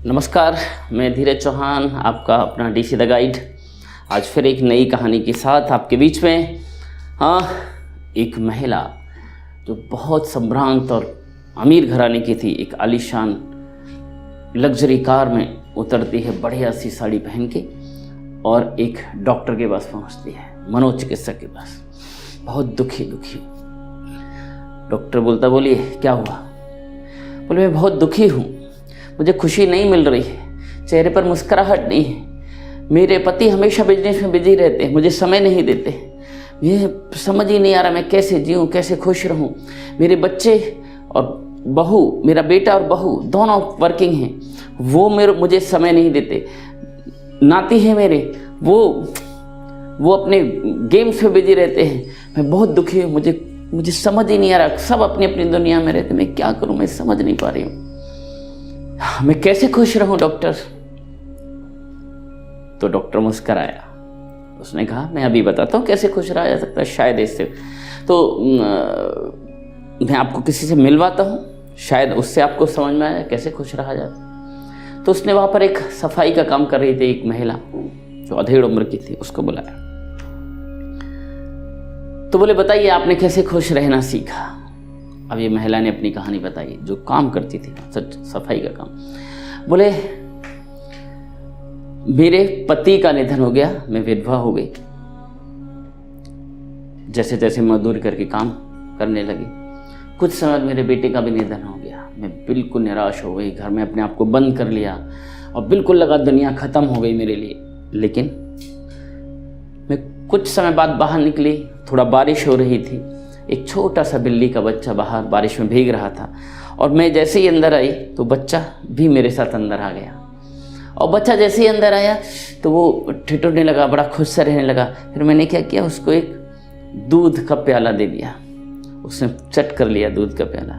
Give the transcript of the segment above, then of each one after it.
नमस्कार, मैं धीरज चौहान, आपका अपना डीसी द गाइड। आज फिर एक नई कहानी के साथ आपके बीच में। एक महिला जो बहुत संभ्रांत और अमीर घराने की थी, एक आलीशान लग्जरी कार में उतरती है बढ़िया सी साड़ी पहन के और एक डॉक्टर के पास पहुंचती है, मनोचिकित्सक के पास। बहुत दुखी डॉक्टर बोलता, बोलिए क्या हुआ? बोले, मैं बहुत दुखी हूँ, मुझे खुशी नहीं मिल रही है, चेहरे पर मुस्कुराहट नहीं है। मेरे पति हमेशा बिजनेस में बिजी रहते हैं, मुझे समय नहीं देते। ये समझ ही नहीं आ रहा मैं कैसे जीऊँ, कैसे खुश रहूँ। मेरे बच्चे और बहू, मेरा बेटा और बहू दोनों वर्किंग हैं, वो मुझे समय नहीं देते। नाती हैं मेरे, वो अपने गेम्स में बिजी रहते हैं। मैं बहुत दुखी हूँ, मुझे समझ ही नहीं आ रहा। सब अपनी अपनी दुनिया में रहते, मैं क्या करूँ, मैं समझ नहीं पा रही हूँ, मैं कैसे खुश रहूं डॉक्टर? तो डॉक्टर मुस्कुराया। उसने कहा, मैं अभी बताता हूं कैसे खुश रहा जा सकता है। शायद इससे तो मैं आपको किसी से मिलवाता हूं, शायद उससे आपको समझ में आया कैसे खुश रहा जाता। तो उसने वहां पर एक सफाई का काम कर रही थी एक महिला जो अधेड़ उम्र की थी, उसको बुलाया। तो बोले, बताइए आपने कैसे खुश रहना सीखा? अब ये महिला ने अपनी कहानी बताई, जो काम करती थी सफाई का काम। बोले, मेरे पति का निधन हो गया, मैं विधवा हो गई। जैसे जैसे मजदूरी करके काम करने लगी, कुछ समय मेरे बेटे का भी निधन हो गया। मैं बिल्कुल निराश हो गई, घर में अपने आप को बंद कर लिया और बिल्कुल लगा दुनिया खत्म हो गई मेरे लिए। लेकिन मैं कुछ समय बाद बाहर निकली, थोड़ा बारिश हो रही थी, एक छोटा सा बिल्ली का बच्चा बाहर बारिश में भीग रहा था और मैं जैसे ही अंदर आई तो बच्चा भी मेरे साथ अंदर आ गया। और बच्चा जैसे ही अंदर आया तो वो ठिठुरने लगा, बड़ा खुश से रहने लगा। फिर मैंने क्या किया, उसको एक दूध का प्याला दे दिया। उसने चट कर लिया दूध का प्याला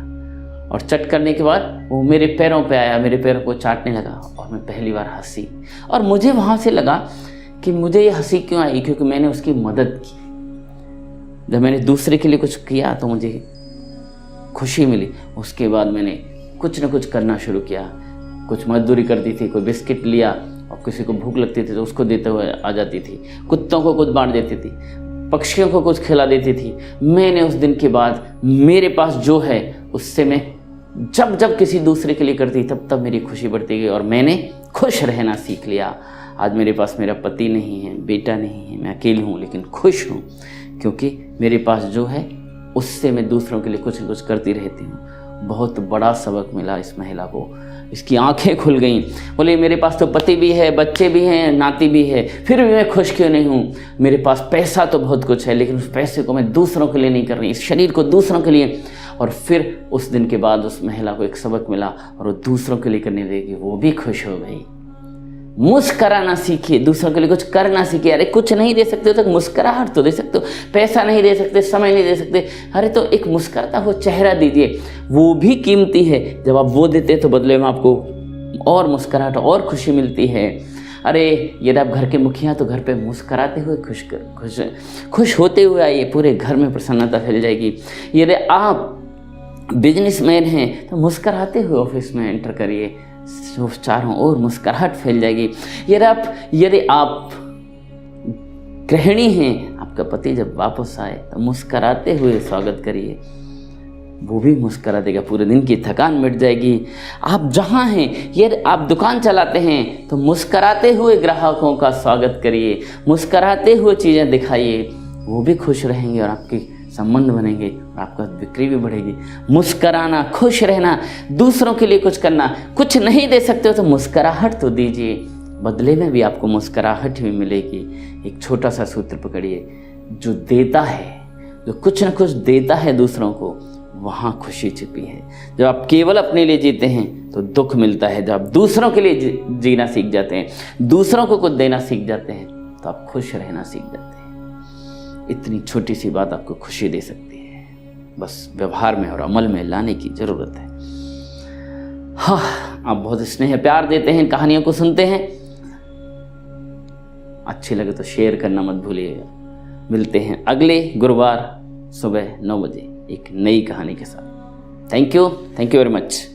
और चट करने के बाद वो मेरे पैरों पे आया, मेरे पैरों को चाटने लगा और मैं पहली बार हंसी। और मुझे वहाँ से लगा कि मुझे ये हंसी क्यों आई, क्योंकि मैंने उसकी मदद की। जब मैंने दूसरे के लिए कुछ किया तो मुझे खुशी मिली। उसके बाद मैंने कुछ न कुछ करना शुरू किया। कुछ मजदूरी करती थी, कोई बिस्किट लिया और किसी को भूख लगती थी तो उसको देते हुए आ जाती थी, कुत्तों को कुछ बांट देती थी, पक्षियों को कुछ खिला देती थी। मैंने उस दिन के बाद मेरे पास जो है उससे मैं जब किसी दूसरे के लिए करती तब मेरी खुशी बढ़ती गई और मैंने खुश रहना सीख लिया। आज मेरे पास मेरा पति नहीं है, बेटा नहीं है, मैं अकेली हूँ लेकिन खुश हूँ, क्योंकि मेरे पास जो है उससे मैं दूसरों के लिए कुछ न कुछ करती रहती हूँ। बहुत बड़ा सबक मिला इस महिला को, इसकी आंखें खुल गईं। बोले, मेरे पास तो पति भी है, बच्चे भी हैं, नाती भी है, फिर भी मैं खुश क्यों नहीं हूँ? मेरे पास पैसा तो बहुत कुछ है, लेकिन उस पैसे को मैं दूसरों के लिए नहीं कर रही, इस शरीर को दूसरों के लिए। और फिर उस दिन के बाद उस महिला को एक सबक मिला और वो दूसरों के लिए करने लगी, वो भी खुश हो गई। मुस्कराना सीखिए, दूसरों के लिए कुछ करना सीखिए। अरे कुछ नहीं दे सकते हो तो मुस्कुराहट तो दे सकते हो, पैसा नहीं दे सकते, समय नहीं दे सकते, अरे तो एक मुस्कुराता हुआ चेहरा दीजिए, वो भी कीमती है। जब आप वो देते तो बदले में आपको और मुस्कुराहट और खुशी मिलती है। अरे यदि आप घर के मुखिया तो घर पे मुस्कुराते हुए खुश होते हुए आइए, पूरे घर में प्रसन्नता फैल जाएगी। यदि आप बिजनेसमैन हैं तो मुस्कुराते हुए ऑफिस में एंटर करिए, चारों ओर मुस्कुराहट फैल जाएगी। यदि आप गृहिणी हैं, आपका पति जब वापस आए तो मुस्कुराते हुए स्वागत करिए, वो भी मुस्कुरा देगा, पूरे दिन की थकान मिट जाएगी। आप जहाँ हैं, यदि आप दुकान चलाते हैं तो मुस्कुराते हुए ग्राहकों का स्वागत करिए, मुस्कुराते हुए चीज़ें दिखाइए, वो भी खुश रहेंगे और आपकी संबंध बनेंगे और आपका बिक्री भी बढ़ेगी। मुस्कुराना, खुश रहना, दूसरों के लिए कुछ करना। कुछ नहीं दे सकते हो तो मुस्कुराहट तो दीजिए, बदले में भी आपको मुस्कुराहट भी मिलेगी। एक छोटा सा सूत्र पकड़िए, जो देता है, जो कुछ न कुछ देता है दूसरों को, वहाँ खुशी छिपी है। जब आप केवल अपने लिए जीते हैं तो दुख मिलता है। जब आप दूसरों के लिए जीना सीख जाते हैं, दूसरों को कुछ देना सीख जाते हैं, तो आप खुश रहना सीख जाते हैं। इतनी छोटी सी बात आपको खुशी दे सकती है, बस व्यवहार में और अमल में लाने की जरूरत है। हाँ, आप बहुत स्नेह प्यार देते हैं, कहानियों को सुनते हैं, अच्छी लगे तो शेयर करना मत भूलिएगा। मिलते हैं अगले गुरुवार सुबह 9 बजे एक नई कहानी के साथ। Thank you very much.